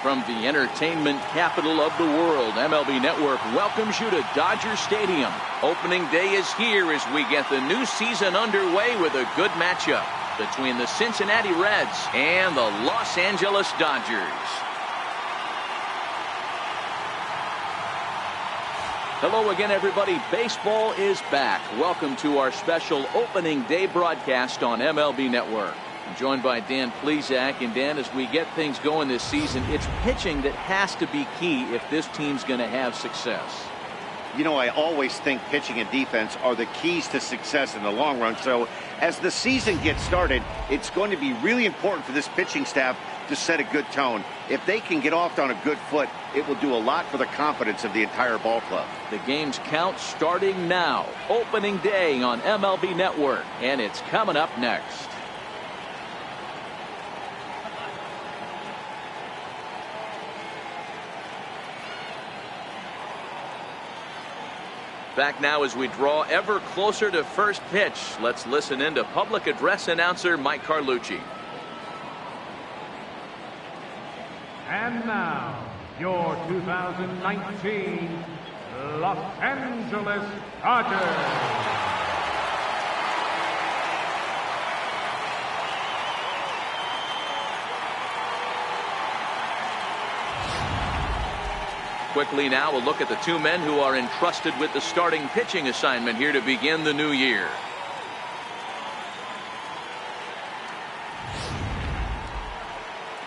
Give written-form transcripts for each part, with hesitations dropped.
From the entertainment capital of the world, MLB Network welcomes you to Dodger Stadium. Opening day is here as we get the new season underway with a good matchup between the Cincinnati Reds and the Los Angeles Dodgers. Hello again, everybody. Baseball is back. Welcome to our special opening day broadcast on MLB Network. I'm joined by Dan Plesac. And Dan, as we get things going this season, it's pitching that has to be key if this team's going to have success. You know, I always think pitching and defense are the keys to success in the long run. So as the season gets started, it's going to be really important for this pitching staff to set a good tone. If they can get off on a good foot, it will do a lot for the confidence of the entire ball club. The game's count starting now. Opening day on MLB Network, and it's coming up next. Back now as we draw ever closer to first pitch. Let's listen in to public address announcer Mike Carlucci. And now, your 2019 Los Angeles Dodgers. Quickly now, we'll look at the two men who are entrusted with the starting pitching assignment here to begin the new year.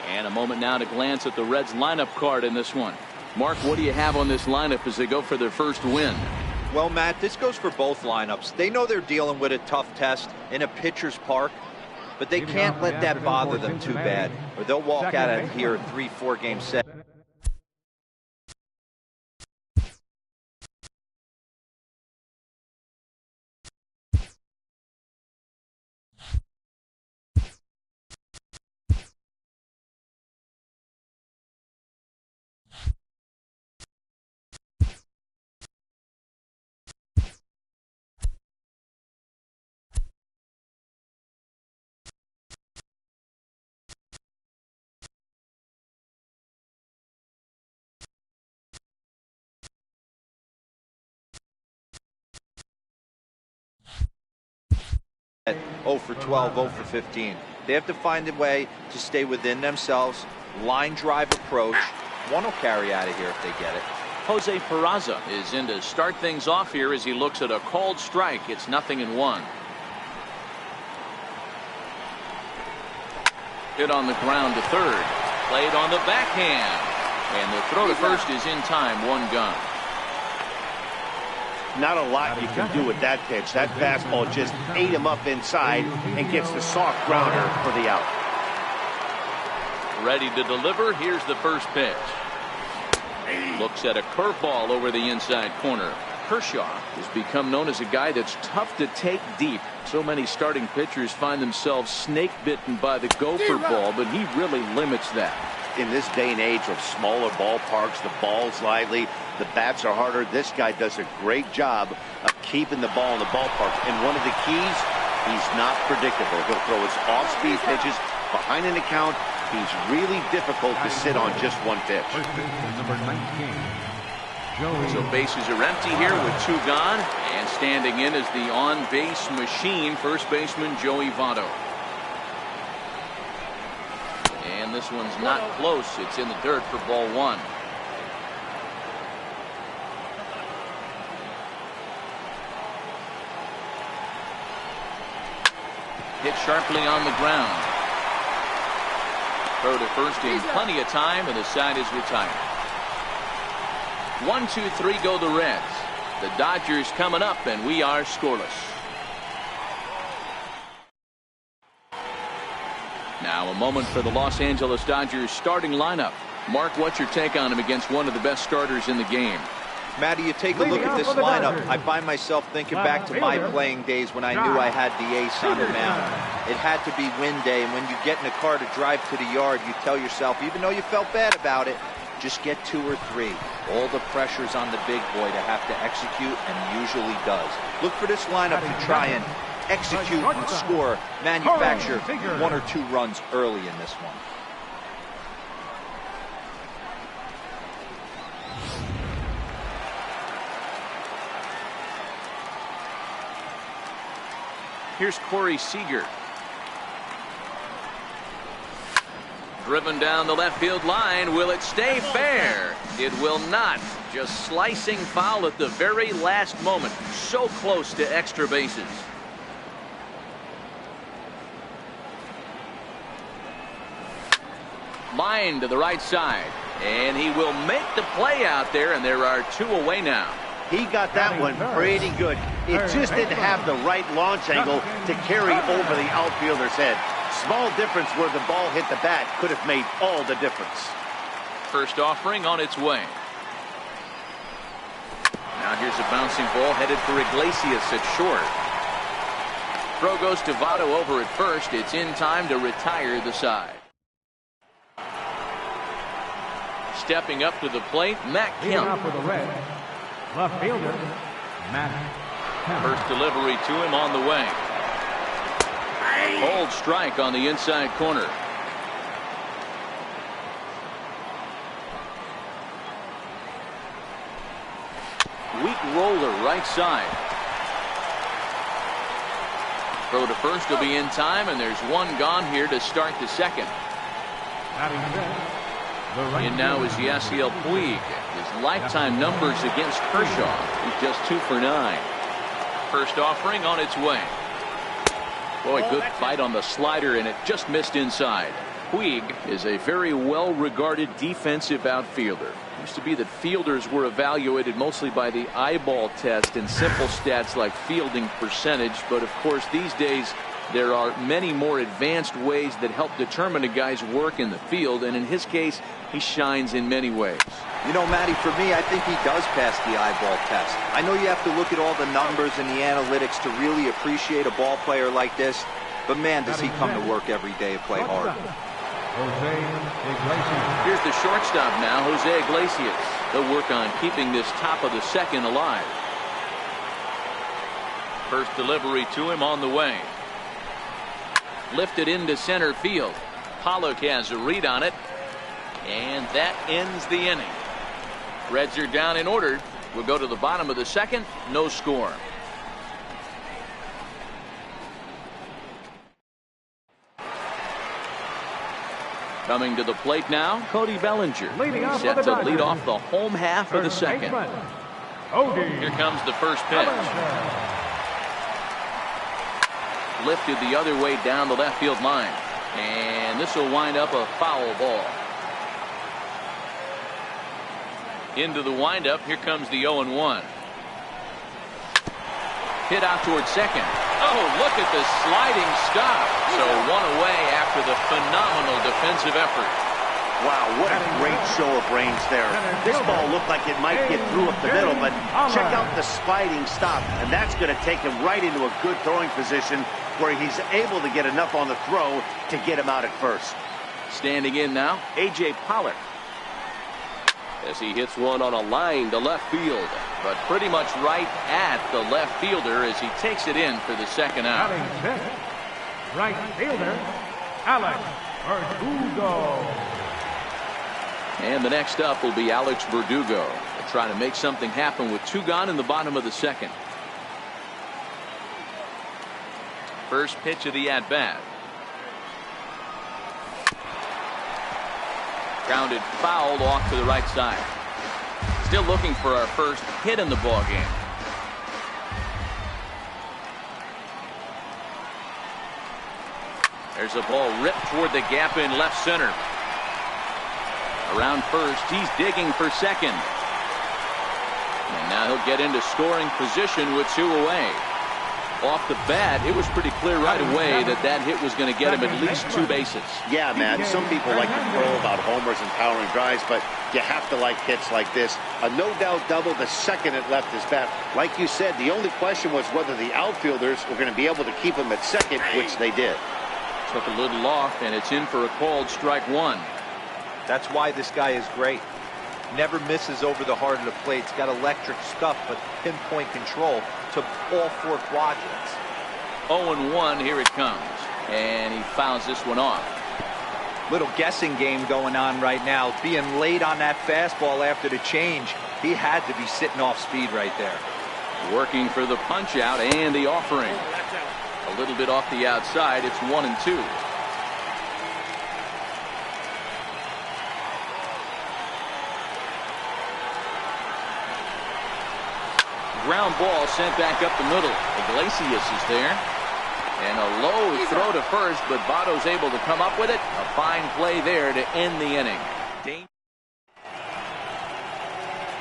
And a moment now to glance at the Reds lineup card in this one. Mark, what do you have on this lineup as they go for their first win? Well, Matt, this goes for both lineups. They know they're dealing with a tough test in a pitcher's park, but they can't let that bother them too bad, or they'll walk out of here a 3-4 game set. At 0 for 12, 0 for 15. They have to find a way to stay within themselves. Line drive approach. One will carry out of here if they get it. Jose Peraza is in to start things off here as he looks at a called strike. It's 0-1. Hit on the ground to third. Played on the backhand. And the throw to first is in time. One gun. Not a lot you can do with that pitch. That fastball just ate him up inside and gets the soft grounder for the out. Ready to deliver. Here's the first pitch. Looks at a curveball over the inside corner. Kershaw has become known as a guy that's tough to take deep. So many starting pitchers find themselves snake bitten by the gopher ball, but he really limits that. In this day and age of smaller ballparks, the ball's lively, the bats are harder. This guy does a great job of keeping the ball in the ballpark. And one of the keys, he's not predictable. He'll throw his off-speed pitches behind an account. He's really difficult to sit on just one pitch. Number 19. So bases are empty here with two gone, and standing in is the on-base machine, first baseman Joey Votto. And this one's not close. It's in the dirt for ball one. Hit sharply on the ground. Throw to first in plenty of time, and the side is retired. 1-2-3 go the Reds. The Dodgers coming up, and we are scoreless. Now a moment for the Los Angeles Dodgers starting lineup. Mark, what's your take on him against one of the best starters in the game? Matty, you take a look at this lineup. I find myself thinking back to my playing days when I knew I had the ace on the mound. It had to be win day, and when you get in a car to drive to the yard, you tell yourself, even though you felt bad about it, just get 2 or 3. All the pressure's on the big boy to have to execute, and he usually does. Look for this lineup to try and execute and score, manufacture 1 or 2 runs early in this one. Here's Corey Seager. Driven down the left field line. Will it stay fair? It will not. Just slicing foul at the very last moment. So close to extra bases. Line to the right side. And he will make the play out there, and there are 2 away now. He got that one pretty good. It just didn't have the right launch angle to carry over the outfielder's head. Small difference where the ball hit the bat could have made all the difference. First offering on its way. Now here's a bouncing ball headed for Iglesias at short. Throw goes to Votto over at first. It's in time to retire the side. Stepping up to the plate, Matt Kemp. Up for the Reds, left fielder, Matt Kemp. First delivery to him on the way. Cold strike on the inside corner. Weak roller right side. Throw to first will be in time, and there's 1 gone here to start the second. And now is Yasiel Puig. His lifetime numbers against Kershaw. He's just 2 for 9. First offering on its way. Boy, good fight on the slider, and it just missed inside. Puig is a very well-regarded defensive outfielder. Used to be that fielders were evaluated mostly by the eyeball test and simple stats like fielding percentage. But of course, these days, there are many more advanced ways that help determine a guy's work in the field, and in his case, he shines in many ways. You know, Matty, for me, I think he does pass the eyeball test. I know you have to look at all the numbers and the analytics to really appreciate a ball player like this, but man, does he come to work every day and play hard. Here's the shortstop now, Jose Iglesias. They'll work on keeping this top of the second alive. First delivery to him on the way. Lifted into center field. Pollock has a read on it, and that ends the inning. Reds are down and ordered. We'll go to the bottom of the second. No score. Coming to the plate now, Cody Bellinger. Set to lead off the home half of the second. Here comes the first pitch. Lifted the other way down the left field line. And this will wind up a foul ball. Into the windup. Here comes the 0-1. Hit out towards second. Oh, look at the sliding stop. So 1 away after the phenomenal defensive effort. Wow, what a great show of range there. This ball looked like it might get through up the middle, but check out the sliding stop, and that's going to take him right into a good throwing position where he's able to get enough on the throw to get him out at first. Standing in now, A.J. Pollock. As he hits one on a line to left field, but pretty much right at the left fielder as he takes it in for the second out. Right fielder, Alex Verdugo. And the next up will be Alex Verdugo. They're trying to make something happen with 2 gone in the bottom of the second. First pitch of the at-bat. Grounded foul off to the right side. Still looking for our first hit in the ball game. There's a ball ripped toward the gap in left center. Around first, he's digging for second. And now he'll get into scoring position with 2 away. Off the bat, it was pretty clear right away that that hit was going to get him at least 2 bases. Yeah, man, some people like to crow about homers and powering drives, but you have to like hits like this. A no-doubt double the second it left his bat. Like you said, the only question was whether the outfielders were going to be able to keep him at second, which they did. Took a little off, and it's in for a called strike 1. That's why this guy is great. Never misses over the heart of the plate. He's got electric stuff, but pinpoint control to all 4 quadrants. 0-1, here it comes. And he fouls this one off. Little guessing game going on right now. Being late on that fastball after the change. He had to be sitting off speed right there. Working for the punch out and the offering. A little bit off the outside. It's 1-2. Ground ball sent back up the middle. Iglesias is there. And a low throw to first, but Votto's able to come up with it. A fine play there to end the inning.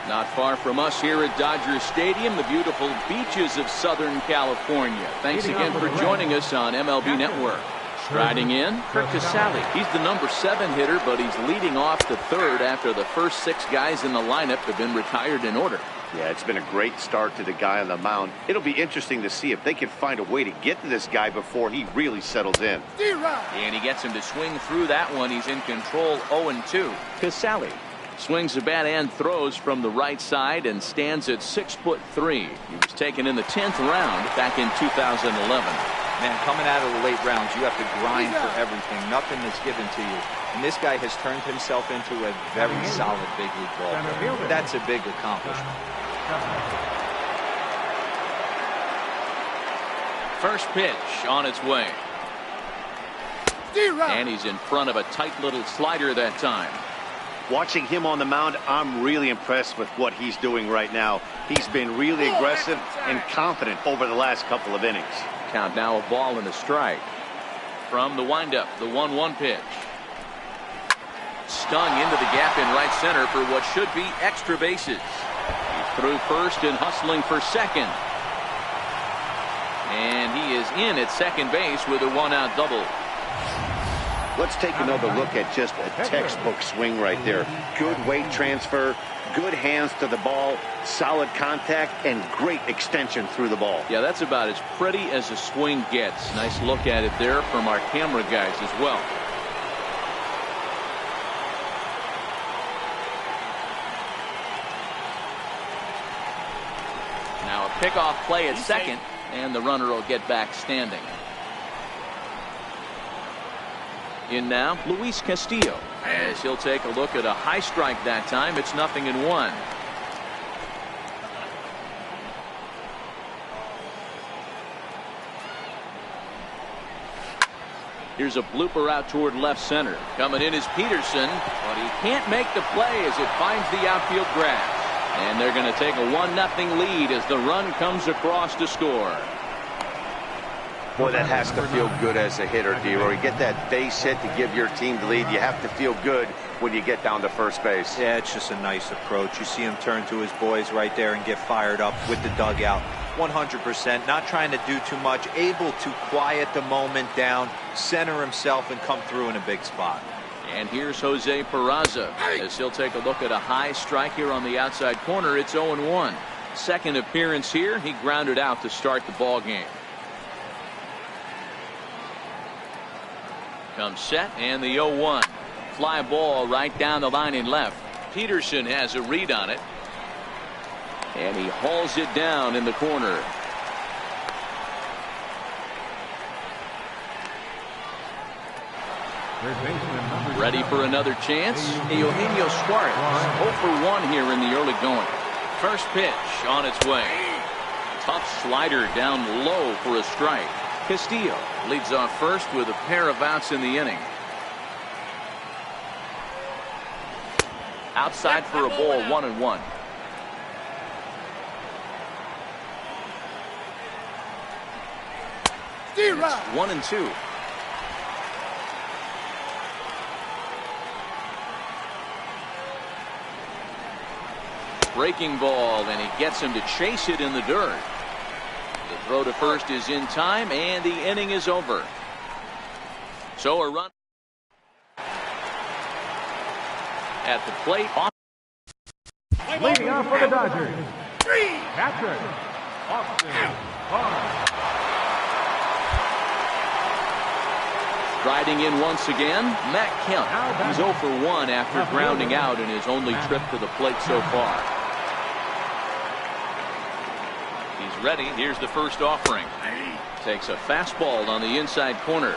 Not far from us here at Dodger Stadium, the beautiful beaches of Southern California. Thanks again for joining us on MLB Network. Striding in, Curt Casali. He's the number 7 hitter, but he's leading off the third after the first 6 guys in the lineup have been retired in order. Yeah, it's been a great start to the guy on the mound. It'll be interesting to see if they can find a way to get to this guy before he really settles in. And he gets him to swing through that one. He's in control, 0-2. Casali swings the bat and throws from the right side and stands at 6'3". He was taken in the 10th round back in 2011. Man, coming out of the late rounds, you have to grind for everything. Nothing is given to you. And this guy has turned himself into a very solid big league ball player. That's a big accomplishment. First pitch on its way. And he's in front of a tight little slider that time. Watching him on the mound, I'm really impressed with what he's doing right now. He's been really aggressive and confident over the last couple of innings. Count now, a ball and a strike. From the windup, the 1-1 pitch. Stung into the gap in right center for what should be extra bases. He's through first and hustling for second. And he is in at second base with a 1-out double. Let's take another look at just a textbook swing right there. Good weight transfer, good hands to the ball, solid contact, and great extension through the ball. Yeah, that's about as pretty as a swing gets. Nice look at it there from our camera guys as well. Now a pickoff play at second, and the runner will get back standing. In now, Luis Castillo, as he'll take a look at a high strike that time. It's 0-1. Here's a blooper out toward left center. Coming in is Peterson, but he can't make the play as it finds the outfield grass. And they're going to take a 1-0 lead as the run comes across to score. Boy, that has to feel good as a hitter, D-Roy. You get that base hit to give your team the lead. You have to feel good when you get down to first base. Yeah, it's just a nice approach. You see him turn to his boys right there and get fired up with the dugout. 100%, not trying to do too much, able to quiet the moment down, center himself, and come through in a big spot. And here's Jose Peraza as he'll take a look at a high strike here on the outside corner. It's 0-1. Second appearance here. He grounded out to start the ball game. Comes set, and the 0-1. Fly ball right down the line in left. Peterson has a read on it. And he hauls it down in the corner. Ready for another chance. Eugenio Suarez, 0 for 1 here in the early going. First pitch on its way. Tough slider down low for a strike. Castillo leads off first with a pair of outs in the inning. Outside for a ball, 1-1. It's 1-2. Breaking ball, and he gets him to chase it in the dirt. The throw to first is in time, and the inning is over. So a run at the plate. Leading off for the Dodgers, Patrick Austin Barnes. Striding in once again, Matt Kemp. He's 0 for 1 after grounding out in his only trip to the plate so far. He's ready. Here's the first offering. Takes a fastball on the inside corner.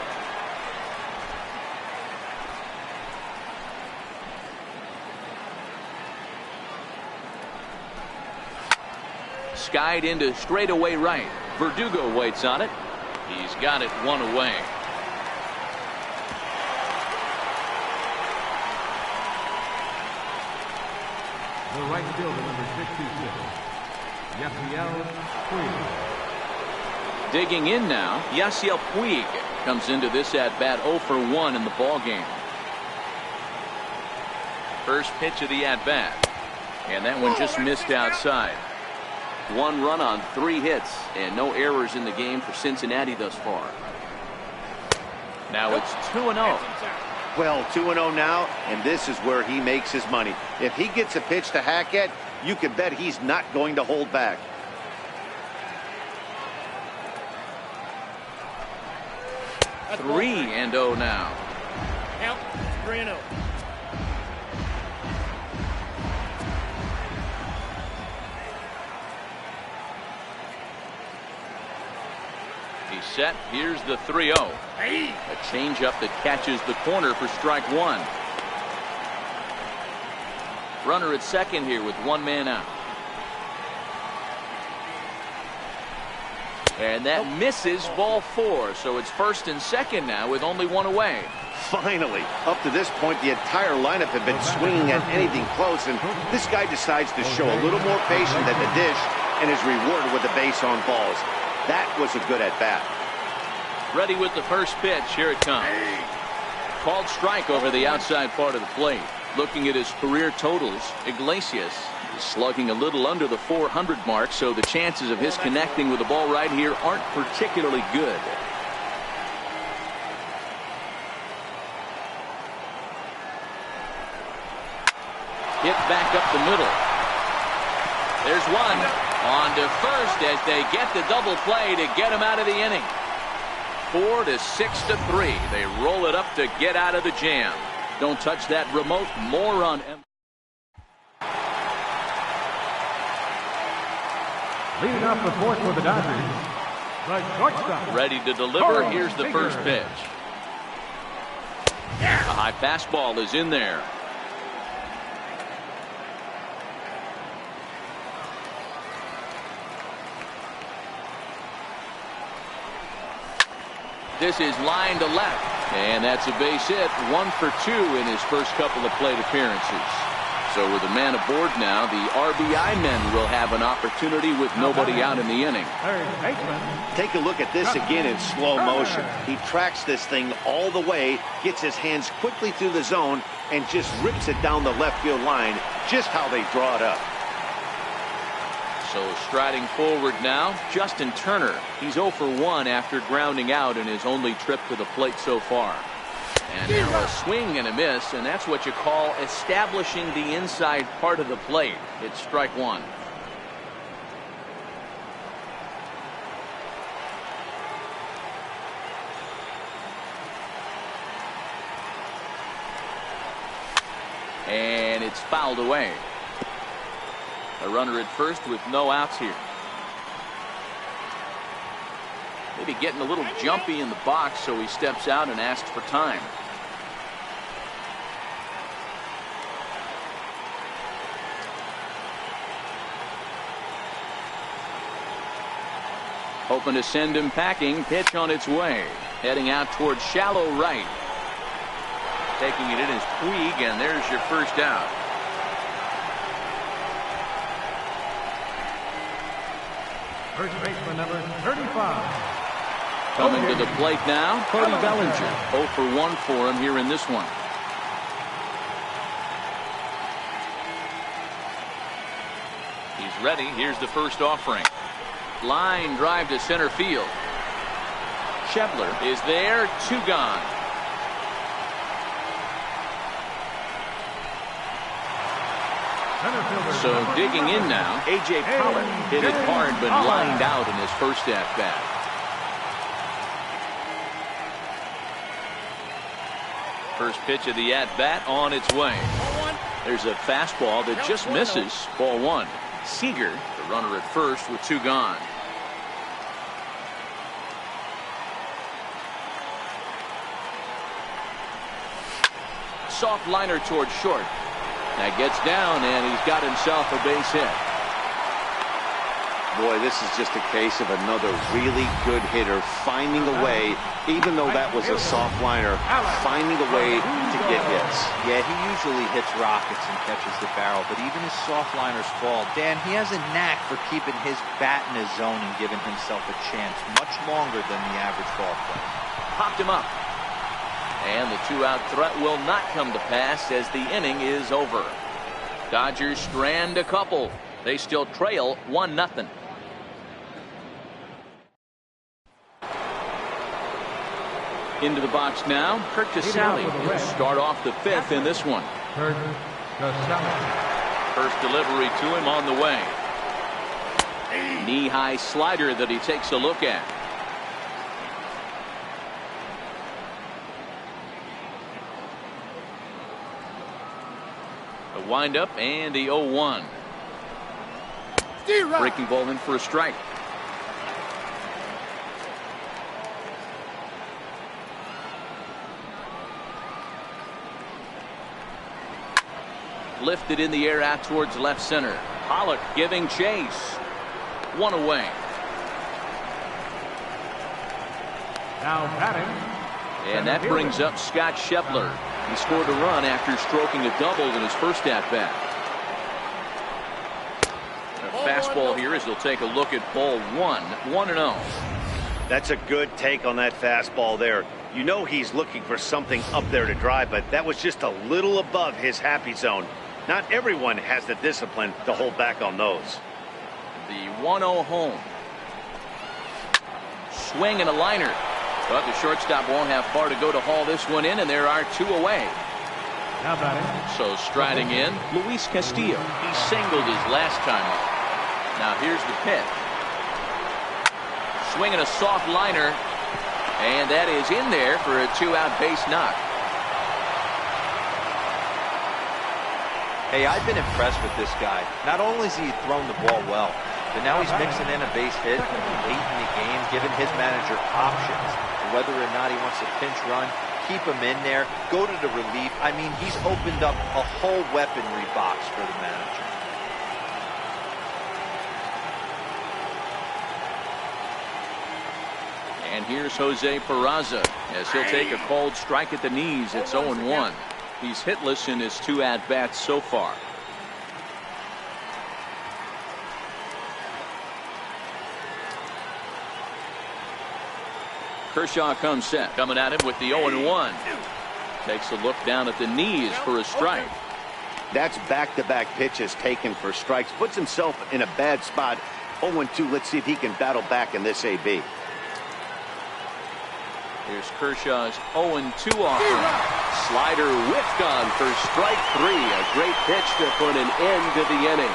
Skied into straightaway right. Verdugo waits on it. He's got it one away. The right fielder, number 66, Yasiel Puig. Digging in now, Yasiel Puig comes into this at bat 0 for 1 in the ball game. First pitch of the at bat, and that one just missed outside. 1 run on 3 hits and no errors in the game for Cincinnati thus far. Now it's 2-0. Well, 2-0 now, and this is where he makes his money. If he gets a pitch to hack at, you can bet he's not going to hold back. That's 3-0 now. Count 3-0. He's set. Here's the 3-0. A changeup that catches the corner for strike 1. Runner at second here with 1 man out. And that misses, ball 4. So it's first and second now with only 1 away. Finally, up to this point, the entire lineup had been swinging at anything close, and this guy decides to show a little more patience than the dish and is rewarded with a base on balls. That was a good at-bat. Ready with the first pitch. Here it comes. Called strike over the outside part of the plate. Looking at his career totals, Iglesias is slugging a little under the 400 mark, so the chances of his connecting with the ball right here aren't particularly good. Hit back up the middle. There's one. On to first as they get the double play to get him out of the inning. 4 to 6 to 3. They roll it up to get out of the jam. Don't touch that remote. More on Leading off the fourth for the Dodgers, the shortstop. ready to deliver. Here's the first pitch. A high fastball is in there. This is line to left, and that's a base hit. 1 for 2 in his first couple of plate appearances. So with a man aboard now, the RBI men will have an opportunity with nobody out in the inning. Take a look at this again in slow motion. He tracks this thing all the way, gets his hands quickly through the zone, and just rips it down the left field line, just how they draw it up. So striding forward now, Justin Turner. He's 0 for 1 after grounding out in his only trip to the plate so far. And now a swing and a miss, and that's what you call establishing the inside part of the plate. It's strike 1. And it's fouled away. A runner at first with no outs here. Maybe getting a little jumpy in the box, so he steps out and asks for time. Hoping to send him packing. Pitch on its way. Heading out towards shallow right. Taking it in is Puig, and there's your first out. First baseman number 35. Coming to the plate now, Cody Bellinger. 0 for 1 for him here in this one. He's ready. Here's the first offering. Line drive to center field. Schebler is there. 2 gone. So digging in now, A.J. Pollock hit it hard but lined out in his first at-bat. First pitch of the at-bat on its way. There's a fastball that just misses. Ball 1. Seager, the runner at first with 2 gone. Soft liner towards short. That gets down, and he's got himself a base hit. Boy, this is just a case of another really good hitter finding a way, even though that was a soft liner, finding a way to get hits. Yeah, he usually hits rockets and catches the barrel, but even his soft liners fall. Dan, he has a knack for keeping his bat in his zone and giving himself a chance much longer than the average ball player. Popped him up. And the 2-out threat will not come to pass as the inning is over. Dodgers strand a couple. They still trail 1-0. Into the box now, Kurt Casale will start off the 5th in this one. First delivery to him on the way. Knee-high slider that he takes a look at. The windup and the 0-1. Breaking ball in for a strike. Lifted in the air out towards left center. Pollock giving chase. One away. Now batting. And that brings up Scott Scheffler. He scored a run after stroking a double in his first at-bat. A fastball here as he'll take a look at ball 1. 1-0. That's a good take on that fastball there. You know he's looking for something up there to drive, but that was just a little above his happy zone. Not everyone has the discipline to hold back on those. The 1-0 home. Swing and a liner. But the shortstop won't have far to go to haul this one in, and there are 2 away. Now batting. So striding in, Luis Castillo. He singled his last time up. Now here's the pitch. Swinging a soft liner, and that is in there for a 2-out base knock. Hey, I've been impressed with this guy. Not only has he thrown the ball well, but now he's mixing in a base hit late in the game, giving his manager options. Whether or not he wants a pinch run, keep him in there, go to the relief. I mean, he's opened up a whole weaponry box for the manager. And here's Jose Peraza as he'll take a cold strike at the knees. It's 0-1. He's hitless in his 2 at-bats so far. Kershaw comes set. Coming at him with the 0-1. Takes a look down at the knees for a strike. That's back-to-back pitches taken for strikes. Puts himself in a bad spot. 0-2. Let's see if he can battle back in this AB. Here's Kershaw's 0-2 offering. Slider whiffed on for strike 3. A great pitch to put an end to the inning.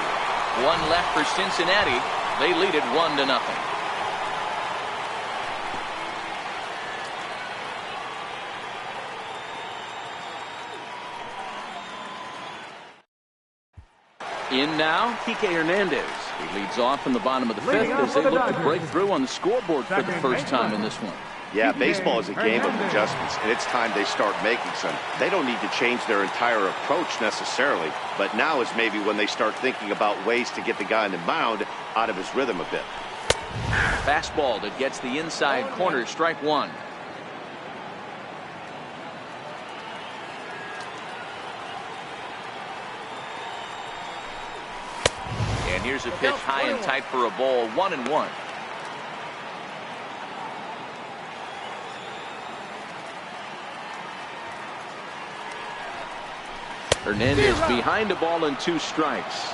1 left for Cincinnati. They lead it 1-0. In now, Kike Hernandez. He leads off in the bottom of the 5th as they look to break through on the scoreboard for the first time in this one. Yeah, baseball is a game of adjustments, and it's time they start making some. They don't need to change their entire approach necessarily, but now is maybe when they start thinking about ways to get the guy on the mound out of his rhythm a bit. Fastball that gets the inside corner, strike 1. And here's a pitch high and tight for a ball, 1-1. Hernandez behind a ball and 2 strikes.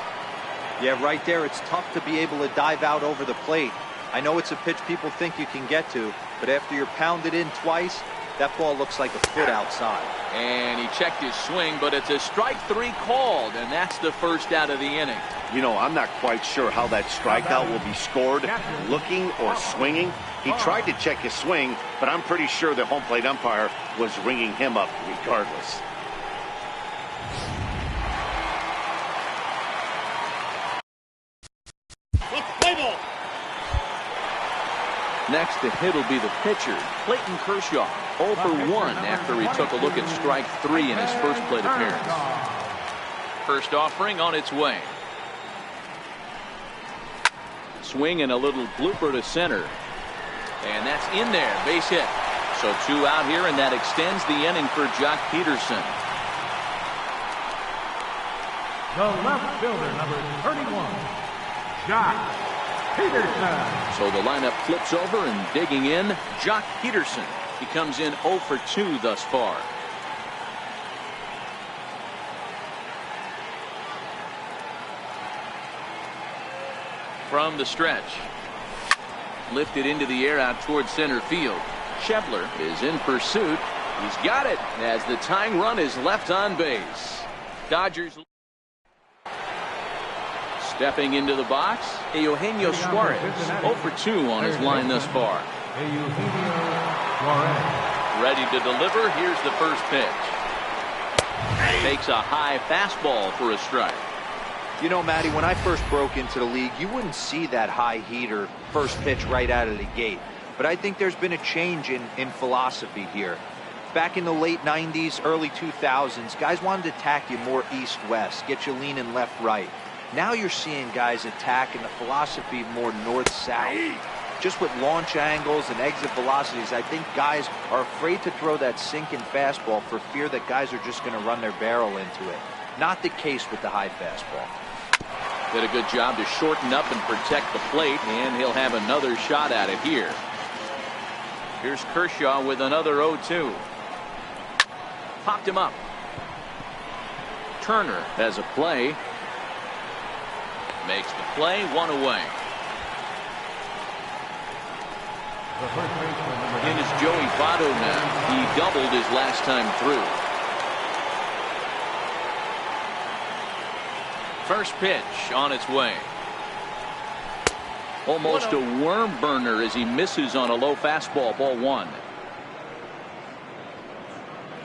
Yeah, right there, it's tough to be able to dive out over the plate. I know it's a pitch people think you can get to, but after you're pounded in twice, that ball looks like a foot outside. And he checked his swing, but it's a strike 3 called, and that's the first out of the inning. You know, I'm not quite sure how that strikeout will be scored, looking or swinging. He tried to check his swing, but I'm pretty sure the home plate umpire was ringing him up regardless. Next to hit will be the pitcher, Clayton Kershaw, 0 for 1 after he took a look at strike 3 in his first plate appearance. First offering on its way. swing and a little blooper to center. And that's in there. Base hit. So 2 out here, and that extends the inning for Jock Peterson. The left fielder, number 31, Jock Peterson. So the lineup flips over, and digging in, Jock Peterson. He comes in 0 for 2 thus far. From the stretch. Lifted into the air out towards center field. Schebler is in pursuit. He's got it as the tying run is left on base. Dodgers stepping into the box. Eugenio Suarez 0 for 2 on his line thus far. Ready to deliver. Here's the first pitch. Takes a high fastball for a strike. You know, Matty, when I first broke into the league, you wouldn't see that high heater first pitch right out of the gate. But I think there's been a change in philosophy here. Back in the late 90s, early 2000s, guys wanted to attack you more east-west, get you leaning left-right. Now you're seeing guys attacking the philosophy more north-south. Just with launch angles and exit velocities, I think guys are afraid to throw that sinking fastball for fear that guys are just going to run their barrel into it. Not the case with the high fastball. Did a good job to shorten up and protect the plate, and he'll have another shot at it here. Here's Kershaw with another 0-2. Popped him up. Turner has a play. Makes the play, 1 away. In is Joey Votto now. He doubled his last time through. First pitch on its way. Almost a worm burner as he misses on a low fastball. Ball 1.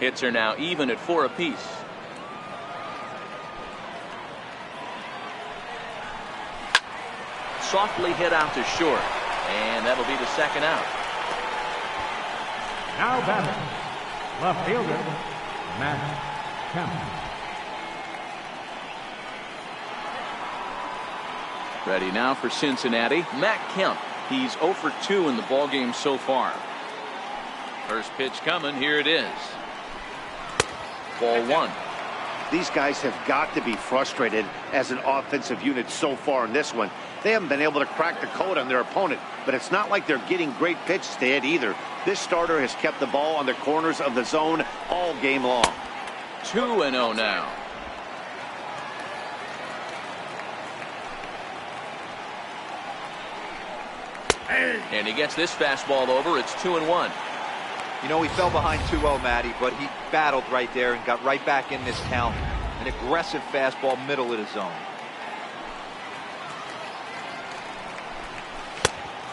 Hits are now even at 4 apiece. Softly hit out to short, and that'll be the second out. Now batting, left fielder, Matt Kemp. Ready now for Cincinnati, Matt Kemp. He's 0 for 2 in the ballgame so far. First pitch coming. Here it is. Ball 1. These guys have got to be frustrated as an offensive unit so far in this one. They haven't been able to crack the code on their opponent, but it's not like they're getting great pitches to hit either. This starter has kept the ball on the corners of the zone all game long. 2-0 now. And he gets this fastball over. It's 2-1. You know, he fell behind 2-0, Matty, but he battled right there and got right back in this count. An aggressive fastball, middle of the zone.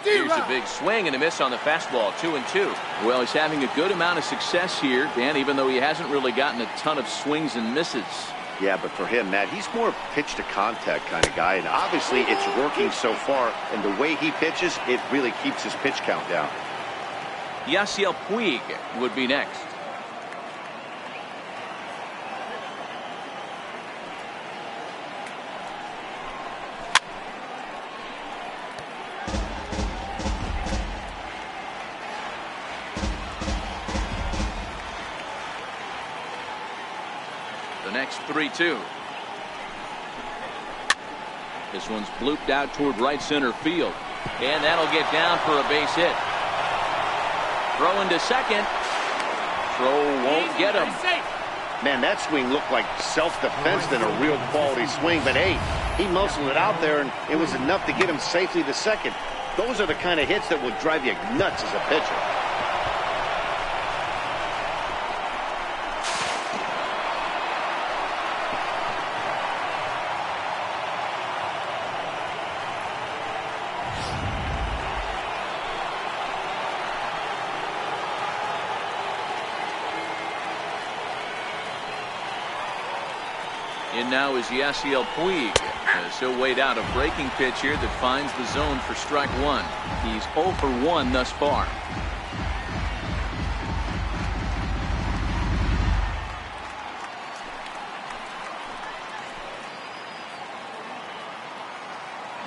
Here's a big swing and a miss on the fastball. 2-2. Well, he's having a good amount of success here, Dan, even though he hasn't really gotten a ton of swings and misses. Yeah, but for him, Matt, he's more pitch to contact kind of guy, and obviously it's working so far, and the way he pitches, it really keeps his pitch count down. Yasiel Puig would be next. The next 3-2. This one's blooped out toward right center field, and that'll get down for a base hit. Throwing to second. Throw won't get him. Man, that swing looked like self-defense than a real quality swing. But, hey, he muscled it out there, and it was enough to get him safely to second. Those are the kind of hits that will drive you nuts as a pitcher. In now is Yasiel Puig. As he'll wait out a breaking pitch here that finds the zone for strike 1. He's 0 for 1 thus far.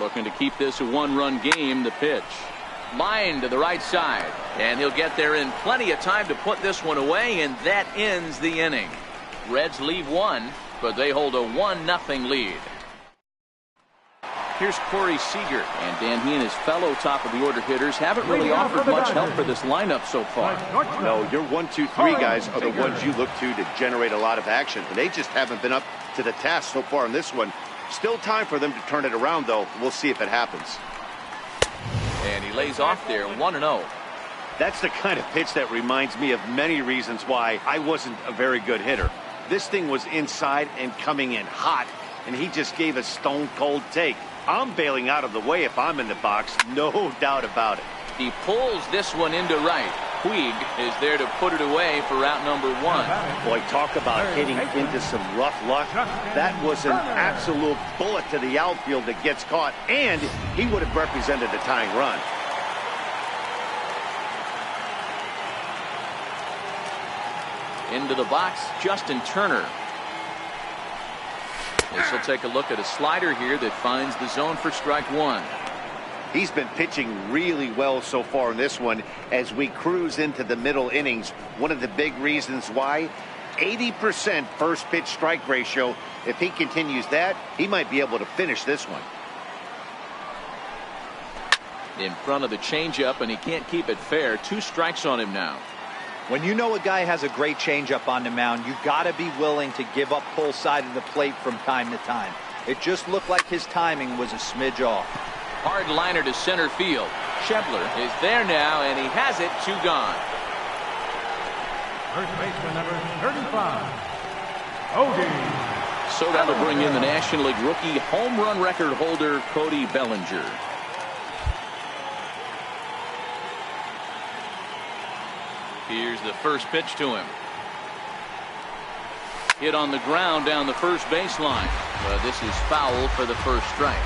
Looking Looking to keep this a one-run game. The pitch. Line to the right side. And he'll get there in plenty of time to put this one away, and that ends the inning. Reds leave one, but they hold a 1-0 lead. Here's Corey Seager, and Dan, he and his fellow top-of-the-order hitters haven't really offered much help for this lineup so far. No, your 1, 2, 3 guys are the ones you look to generate a lot of action. They just haven't been up to the task so far in this one. Still time for them to turn it around, though. We'll see if it happens. And he lays off there, 1-0. That's the kind of pitch that reminds me of many reasons why I wasn't a very good hitter. This thing was inside and coming in hot, and he just gave a stone-cold take. I'm bailing out of the way if I'm in the box, no doubt about it. He pulls this one into right. Puig is there to put it away for out number 1. Boy, talk about hitting into some rough luck. That was an absolute bullet to the outfield that gets caught, and he would have represented the tying run. Into the box, Justin Turner. This will take a look at a slider here that finds the zone for strike 1. He's been pitching really well so far in this one as we cruise into the middle innings. One of the big reasons why, 80% first pitch strike ratio. If he continues that, he might be able to finish this one. In front of the changeup, and he can't keep it fair. 2 strikes on him now. When you know a guy has a great changeup on the mound, you got to be willing to give up pull side of the plate from time to time. It just looked like his timing was a smidge off. Hard liner to center field. Schebler is there now, and he has it. 2 gone. First baseman number 35, Cody. So that'll bring in the National League rookie home run record holder, Cody Bellinger. Here's the first pitch to him. Hit on the ground down the first baseline. But this is foul for the first strike.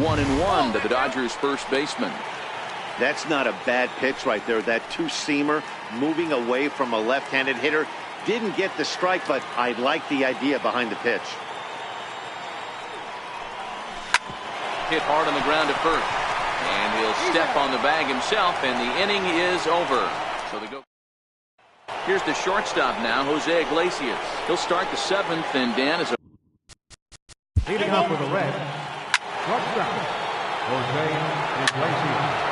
One and one to the Dodgers first baseman. That's not a bad pitch right there. That two-seamer moving away from a left-handed hitter. Didn't get the strike, but I like the idea behind the pitch. Hit hard on the ground at first. And he'll step on the bag himself, and the inning is over. So they go. Here's the shortstop now, Jose Iglesias. He'll start the 7th, and Dan is leading off with a red. Shortstop, Jose Iglesias.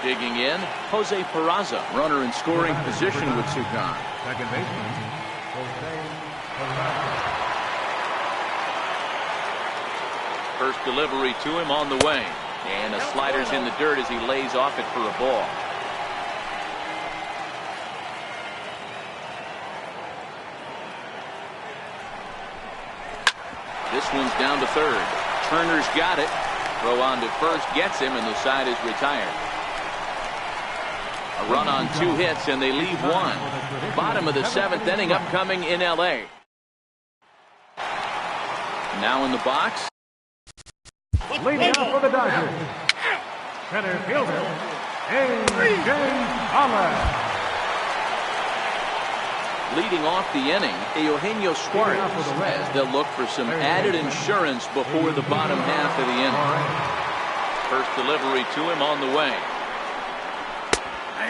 digging in. Jose Peraza, runner in scoring position with Sukan. Second baseman, Jose Peraza. First delivery to him on the way. And a slider's in the dirt as he lays off it for a ball. This one's down to third. Turner's got it. Throw on to first gets him, and the side is retired. A run on 2 hits, and they leave one. Bottom of the 7th inning upcoming in L.A. Now in the box. Leading off for the Dodgers, center fielder, A.J. Holland. Leading off the inning, Eugenio Suarez, as they'll look for some added insurance before the bottom half of the inning. First delivery to him on the way.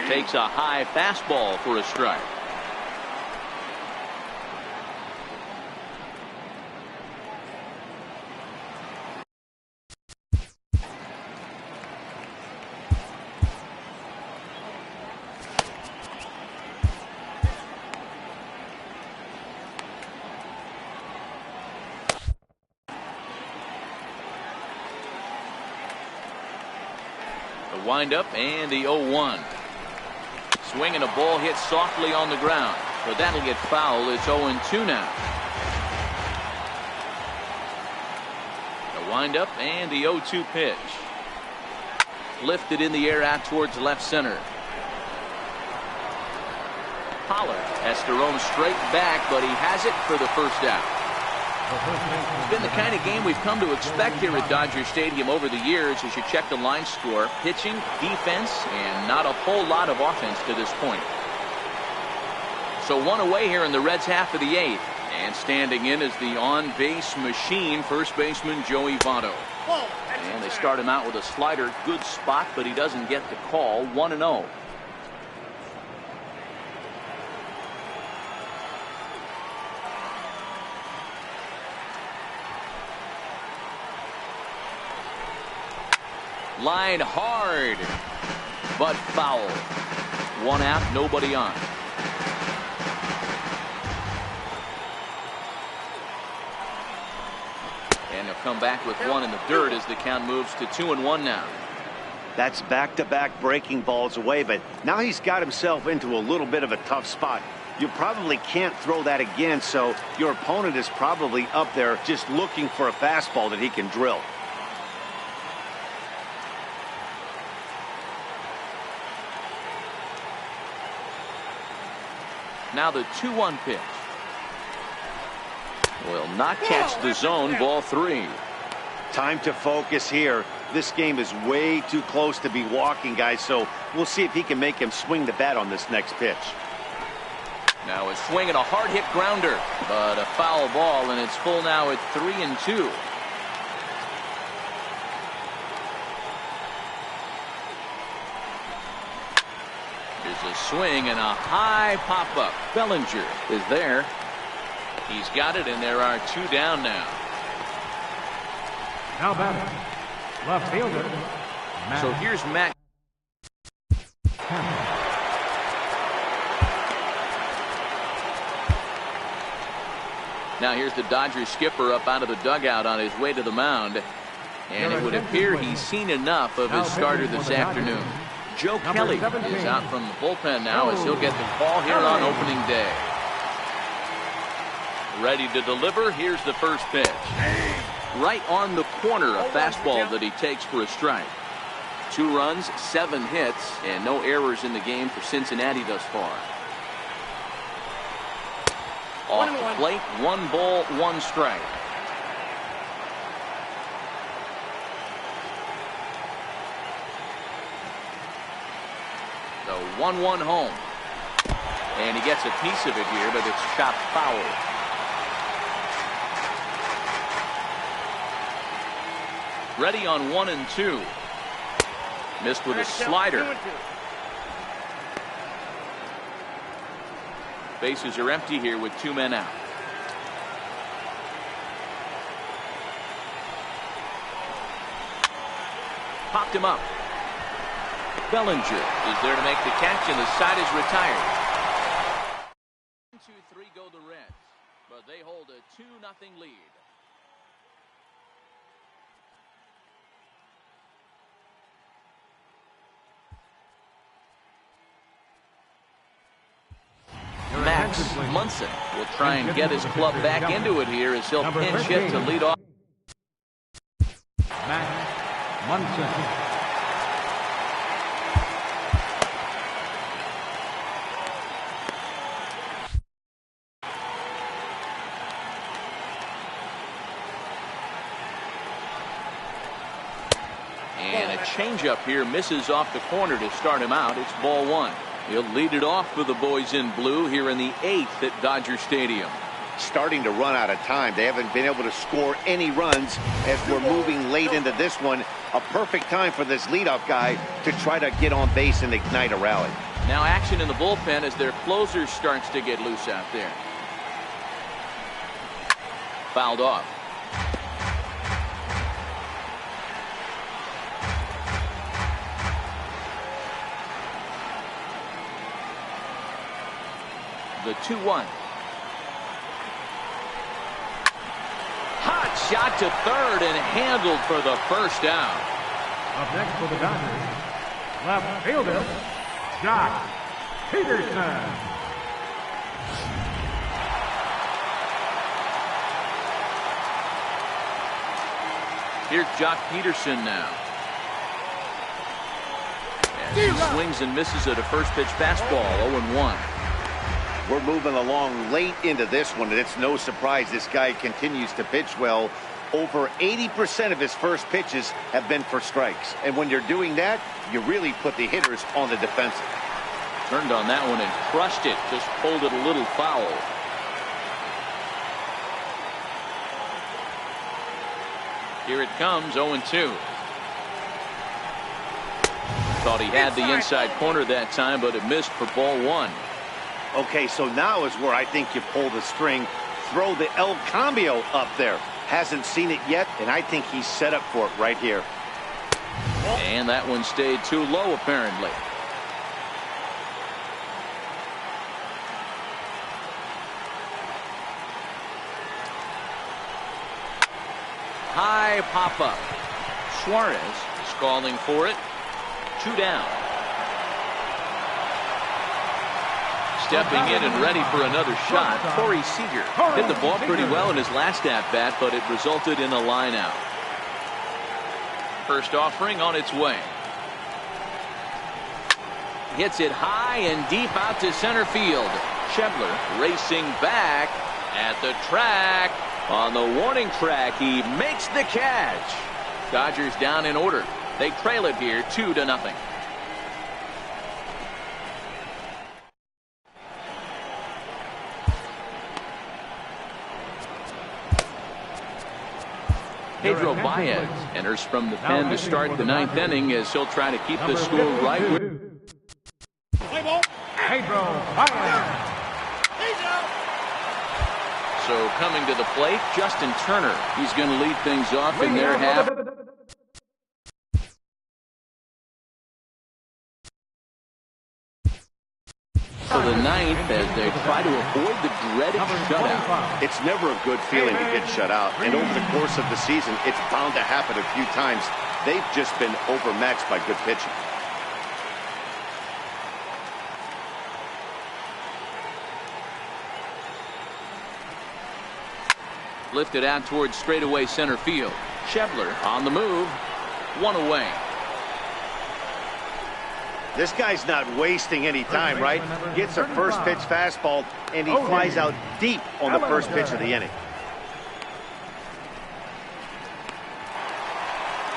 Takes a high fastball for a strike. The windup and the 0-1. Swinging a ball hit softly on the ground, but that'll get foul. It's 0-2 now. The windup and the 0-2 pitch. Lifted in the air out towards left center. Pollard has to roam straight back, but he has it for the first out. It's been the kind of game we've come to expect here at Dodger Stadium over the years as you check the line score. Pitching, defense, and not a whole lot of offense to this point. So one away here in the Reds' half of the 8th. And standing in is the on-base machine, first baseman Joey Votto. And they start him out with a slider. Good spot, but he doesn't get the call. 1-0. Line hard, but foul. One out, nobody on. And he'll come back with one in the dirt as the count moves to 2-1 now. That's back-to-back breaking balls away, but now he's got himself into a little bit of a tough spot. You probably can't throw that again, so your opponent is probably up there just looking for a fastball that he can drill. Now the 2-1 pitch. Will not catch the zone. Ball 3. Time to focus here. This game is way too close to be walking, guys, so we'll see if he can make him swing the bat on this next pitch. Now a swing and a hard hit grounder, but a foul ball, and it's full now at 3-2. There's a swing and a high pop-up. Bellinger is there. He's got it, and there are 2 down now. Now batting, left fielder. So here's Matt. Now here's the Dodgers skipper up out of the dugout on his way to the mound. And it would appear he's seen enough of his starter this afternoon. Joe Kelly is out from the bullpen now as he'll get the call here on opening day. Ready to deliver. Here's the first pitch. Right on the corner, a fastball that he takes for a strike. 2 runs, 7 hits, and no errors in the game for Cincinnati thus far. Off the plate, 1 ball, 1 strike. The 1-1 home. And he gets a piece of it here, but it's chopped foul. Ready on 1 and 2. Missed with a slider. Bases are empty here with 2 men out. Popped him up. Bellinger is there to make the catch, and the side is retired. 1-2-3 go the Reds, but they hold a 2-0 lead. Max Munson will try and get his club back into it here as he'll pinch hit to lead off. Max Munson. And a changeup here misses off the corner to start him out. It's ball 1. He'll lead it off for the boys in blue here in the 8th at Dodger Stadium. Starting to run out of time. They haven't been able to score any runs as we're moving late into this one. A perfect time for this leadoff guy to try to get on base and ignite a rally. Now action in the bullpen as their closer starts to get loose out there. Fouled off. The 2-1. Hot shot to third and handled for the first down. Up next for the Dodgers, left fielder, Josh Peterson. Here's Jock Peterson now. As he swings and misses at a first pitch fastball. 0-1. We're moving along late into this one, and it's no surprise this guy continues to pitch well. Over 80% of his first pitches have been for strikes. And when you're doing that, you really put the hitters on the defensive. Turned on that one and crushed it. Just pulled it a little foul. Here it comes, 0-2. Thought he had the inside corner that time, but it missed for ball one. Okay, so now is where I think you pull the string. Throw the El Cambio up there. Hasn't seen it yet, and I think he's set up for it right here. And that one stayed too low, apparently. High pop-up. Suarez is calling for it. 2 down. Stepping in and ready for another shot, Corey Seager hit the ball pretty well in his last at-bat, but it resulted in a line-out. First offering on its way. Hits it high and deep out to center field. Schebler racing back at the track. On the warning track, he makes the catch. Dodgers down in order. They trail it here 2-0. Pedro Baez enters from the pen to start the 9th inning as he'll try to keep the score right with. Pedro Baez. So coming to the plate, Justin Turner. He's going to lead things off in their half. For the 9th as they try to avoid the dreaded shutout. It's never a good feeling to get shut out, and over the course of the season, it's bound to happen a few times. They've just been overmatched by good pitching. Lifted out towards straightaway center field. Schebler on the move. 1 away. This guy's not wasting any time, right? Gets a first pitch fastball, and he flies out deep on the first pitch of the inning.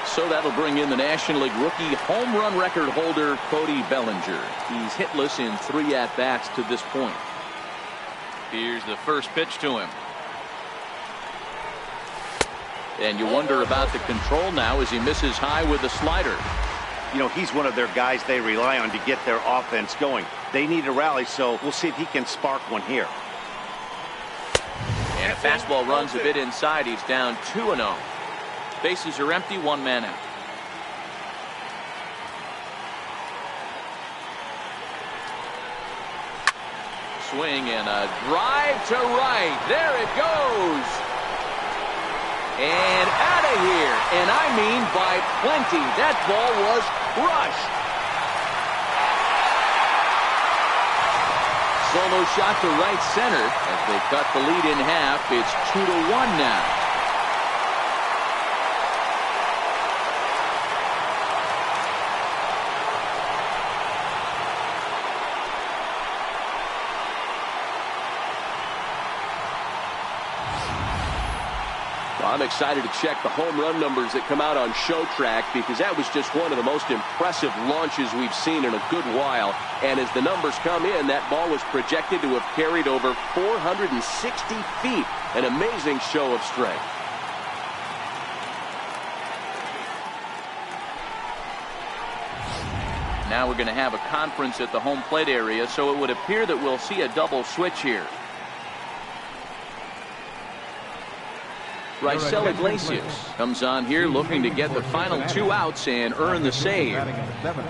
So that'll bring in the National League rookie home run record holder Cody Bellinger. He's hitless in 3 at-bats to this point. Here's the first pitch to him. And you wonder about the control now as he misses high with the slider. You know, he's one of their guys they rely on to get their offense going. They need a rally, so we'll see if he can spark one here. And a fastball runs a bit inside. He's down 2-0. Bases are empty, 1 man out. Swing and a drive to right. There it goes. And out of here. And I mean by plenty. That ball was crushed. Solo shot to right center as they cut the lead in half. It's 2-1 now. I'm excited to check the home run numbers that come out on Showtrack because that was just one of the most impressive launches we've seen in a good while. And as the numbers come in, that ball was projected to have carried over 460 feet. An amazing show of strength. Now we're going to have a conference at the home plate area, so it would appear that we'll see a double switch here. Raisel Iglesias comes on here looking to get the final 2 outs and earn the save. Number 26.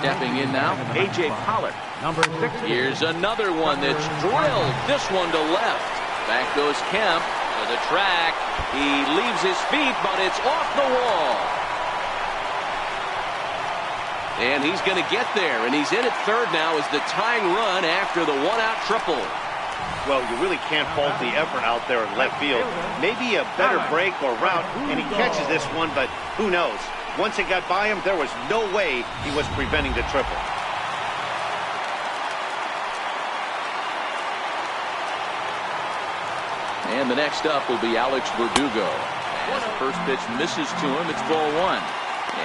Stepping in now, A.J. Pollock. Number 6. Here's another one that's drilled. This one to left. Back goes Kemp to the track. He leaves his feet, but it's off the wall. And he's going to get there, and he's in at third now as the tying run after the 1-out triple. Well, you really can't fault the effort out there in left field. Maybe a better break or route, and he catches this one, but who knows? Once it got by him, there was no way he was preventing the triple. And the next up will be Alex Verdugo. As the first pitch misses to him, it's ball one.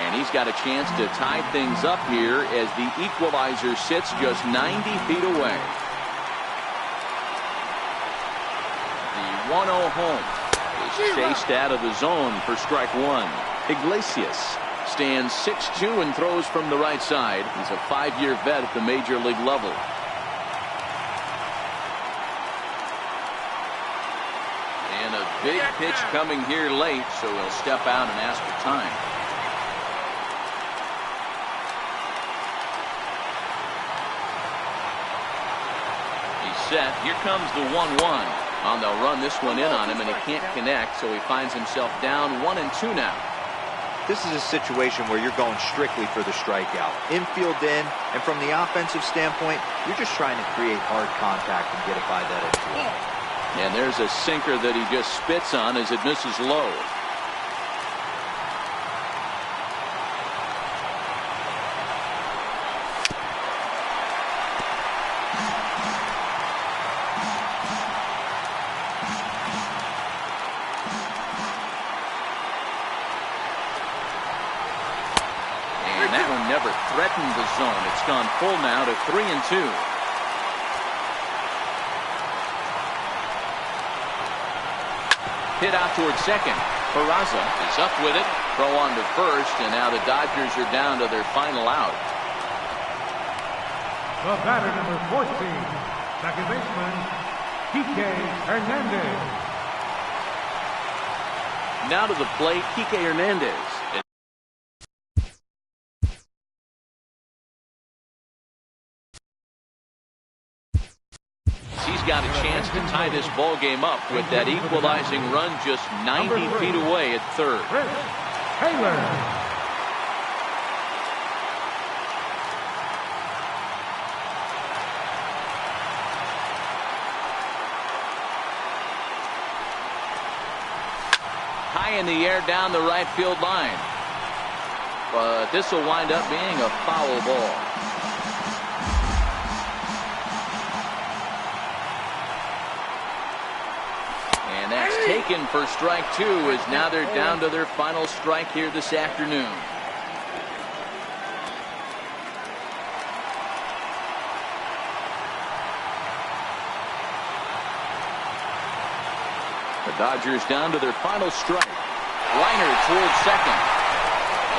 And he's got a chance to tie things up here as the equalizer sits just 90 feet away. The 1-0 home is chased out of the zone for strike one. Iglesias stands 6'2" and throws from the right side. He's a 5-year vet at the major league level. And a big pitch coming here late, so he'll step out and ask for time. He's set. Here comes the 1-1. They'll run this one in on him, and he can't connect, so he finds himself down 1-2 now. This is a situation where you're going strictly for the strikeout. Infield in, and from the offensive standpoint, you're just trying to create hard contact and get it by that infield. And there's a sinker that he just spits on as it misses low. And that one never threatened the zone. It's gone full now to 3-2. Hit out towards second. Peraza is up with it. Throw on to first, and now the Dodgers are down to their final out. The batter, number 14, second baseman, Kike Hernandez. Now to the plate, Kike Hernandez. He's got a chance to tie this ball game up with that equalizing run just 90 feet away at third. Taylor. High in the air down the right field line. But this will wind up being a foul ball. And that's taken for strike two, as now they're down to their final strike here this afternoon. The Dodgers down to their final strike. Liner towards second.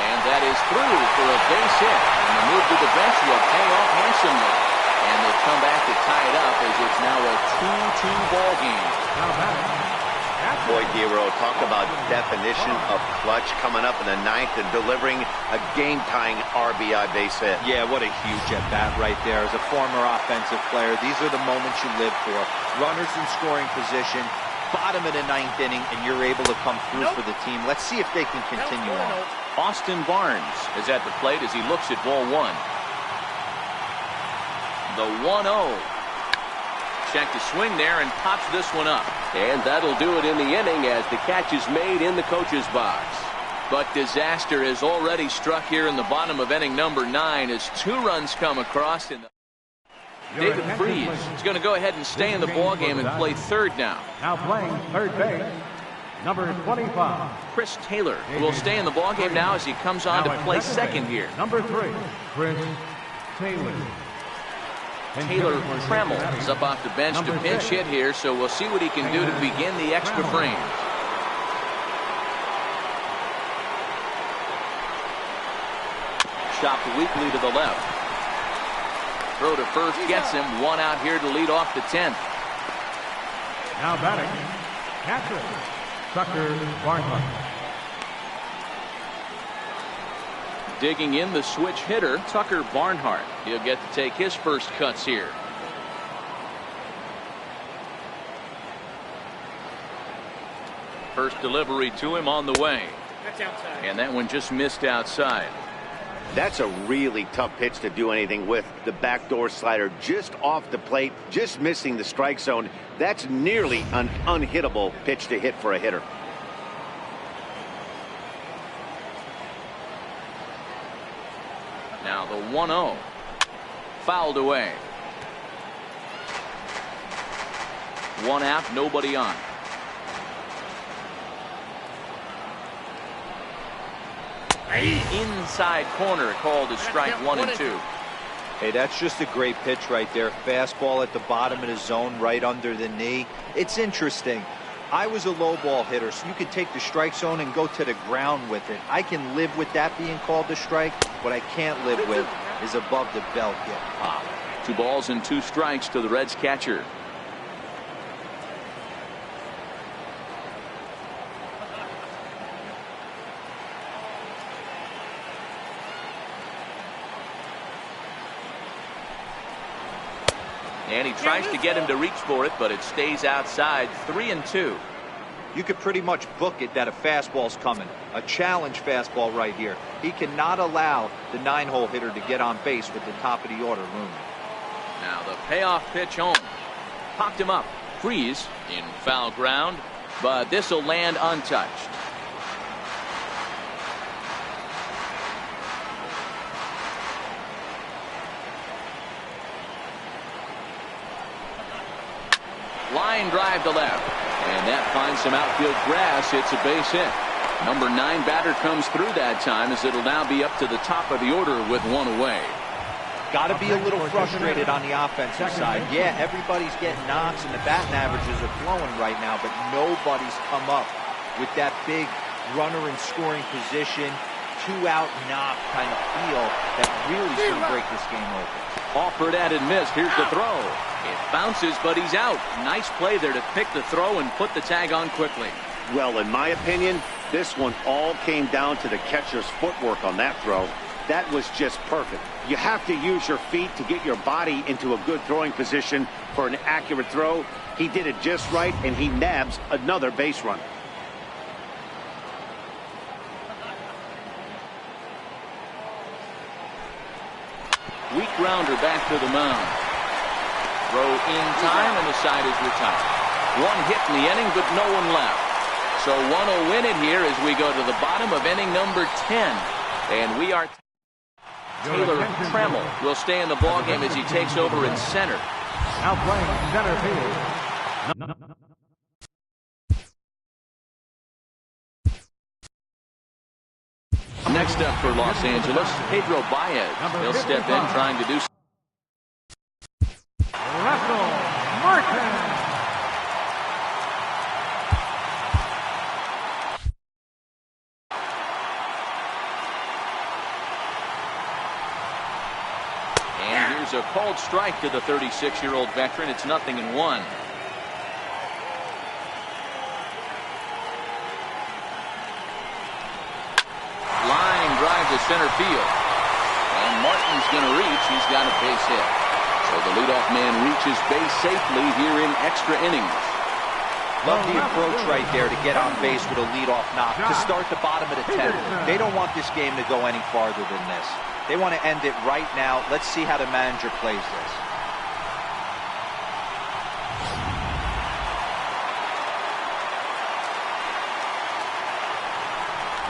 And that is through for a base hit. And the move to the bench will pay off handsomely. And they'll come back to tie it up as it's now a 2-2 ball game. Boy, Giro, talk about definition of clutch coming up in the ninth and delivering a game-tying RBI base hit. Yeah, what a huge at-bat right there. As a former offensive player, these are the moments you live for. Runners in scoring position, bottom of the ninth inning, and you're able to come through for the team. Let's see if they can continue on. Austin Barnes is at the plate as he looks at ball one. The 1-0. Check the swing there and pops this one up. And that'll do it in the inning as the catch is made in the coach's box. But disaster has already struck here in the bottom of inning number 9 as 2 runs come across. David Freese is going to go ahead and stay in the ballgame and play third now. Now playing third base, number 25. Chris Taylor will stay in the ballgame now as he comes on to play second here. Number 3, Chris Taylor. Taylor Trammell is up off the bench to pinch hit here, so we'll see what he can do to begin the extra frame. Chopped weakly to the left. Throw to first gets him. 1 out here to lead off the 10th. Now batting, catcher, Tucker Barnhart. Digging in the switch hitter, Tucker Barnhart. He'll get to take his first cuts here. First delivery to him on the way. That's outside. And that one just missed outside. That's a really tough pitch to do anything with. The backdoor slider just off the plate, just missing the strike zone. That's nearly an unhittable pitch to hit for a hitter. Now the 1-0. Fouled away. One out, nobody on. Inside corner called as strike 1 and 2. Hey, that's just a great pitch right there. Fastball at the bottom of the zone, right under the knee. It's interesting. I was a low ball hitter, so you could take the strike zone and go to the ground with it. I can live with that being called a strike. What I can't live with is above the belt getting popped. 2 balls and 2 strikes to the Reds catcher. And he tries to get him to reach for it, but it stays outside. 3 and 2. You could pretty much book it that a fastball's coming. A challenge fastball right here. He cannot allow the 9-hole hitter to get on base with the top of the order looming. Now the payoff pitch home. Popped him up. Freeze in foul ground, but this will land untouched. Line drive to left, and that finds some outfield grass. It's a base hit. Number 9 batter comes through that time, as it'll now be up to the top of the order with 1 away. Got to be a little frustrated on the offensive side. Yeah, everybody's getting knocks and the batting averages are flowing right now, but nobody's come up with that big runner in scoring position, 2-out knock kind of feel that really is going to break this game open. Offered at and missed. Here's the throw. It bounces, but he's out. Nice play there to pick the throw and put the tag on quickly. Well, in my opinion, this one all came down to the catcher's footwork on that throw. That was just perfect. You have to use your feet to get your body into a good throwing position for an accurate throw. He did it just right, and he nabs another base run. Weak grounder back to the mound. Throw in time, and the side is retired. 1 hit in the inning, but no one left. So 1 will win it here as we go to the bottom of inning number 10. And we are... Taylor Trammell will stay in the ballgame as he takes over in center. Now playing center field. Next up for Los Angeles, Pedro Baez. He'll step in trying to do... Russell Martin. And here's a called strike to the 36-year-old veteran. It's 0-1. Line drive to center field. And Martin's going to reach. He's got a base hit. So the leadoff man reaches base safely here in extra innings. Love the approach right there to get on base with a leadoff knock to start the bottom of the 10th. They don't want this game to go any farther than this. They want to end it right now. Let's see how the manager plays this.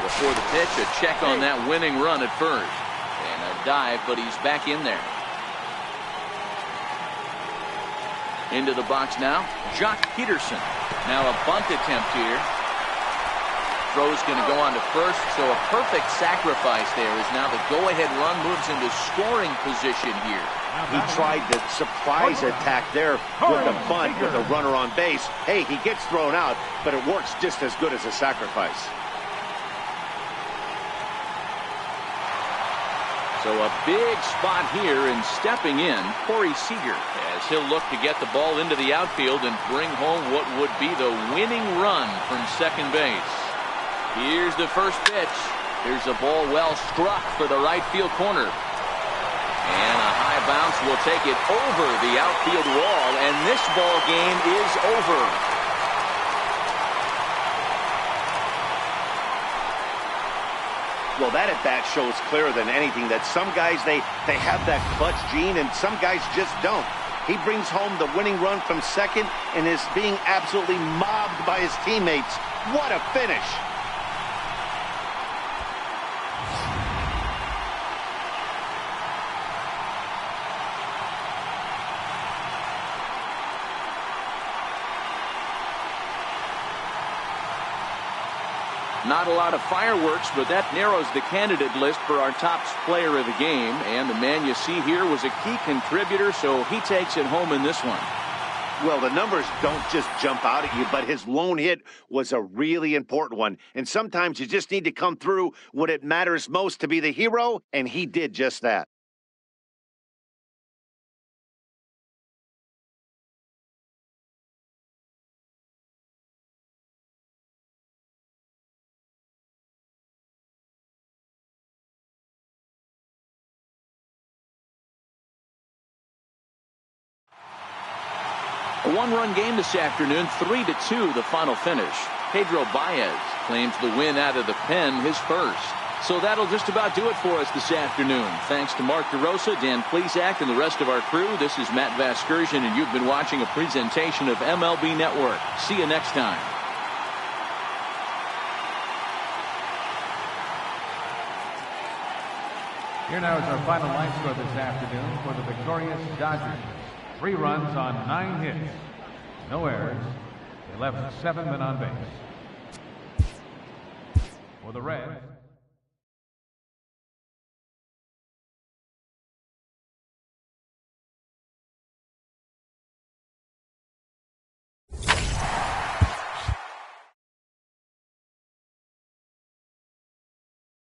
Before the pitch, a check on that winning run at first. And a dive, but he's back in there. Into the box now, Jock Peterson. Now a bunt attempt here. Throw's going to go on to first, so a perfect sacrifice there as now the go-ahead run moves into scoring position here. He tried the surprise attack there with the bunt with a runner on base. Hey, he gets thrown out, but it works just as good as a sacrifice. So a big spot here, and stepping in, Corey Seager, as he'll look to get the ball into the outfield and bring home what would be the winning run from second base. Here's the first pitch. Here's a ball well struck for the right field corner. And a high bounce will take it over the outfield wall, and this ball game is over. Well, that at-bat shows clearer than anything that some guys, they have that clutch gene, and some guys just don't. He brings home the winning run from second and is being absolutely mobbed by his teammates. What a finish! Not a lot of fireworks, but that narrows the candidate list for our top player of the game. And the man you see here was a key contributor, so he takes it home in this one. Well, the numbers don't just jump out at you, but his lone hit was a really important one. And sometimes you just need to come through when it matters most to be the hero, and he did just that. A one-run game this afternoon, 3-2 the final finish. Pedro Baez claims the win out of the pen, his first. So that'll just about do it for us this afternoon. Thanks to Mark DeRosa, Dan Plesac, and the rest of our crew. This is Matt Vasgersian, and you've been watching a presentation of MLB Network. See you next time. Here now is our final line score this afternoon for the victorious Dodgers. 3 runs on 9 hits. No errors. They left 7 men on base. For the Reds.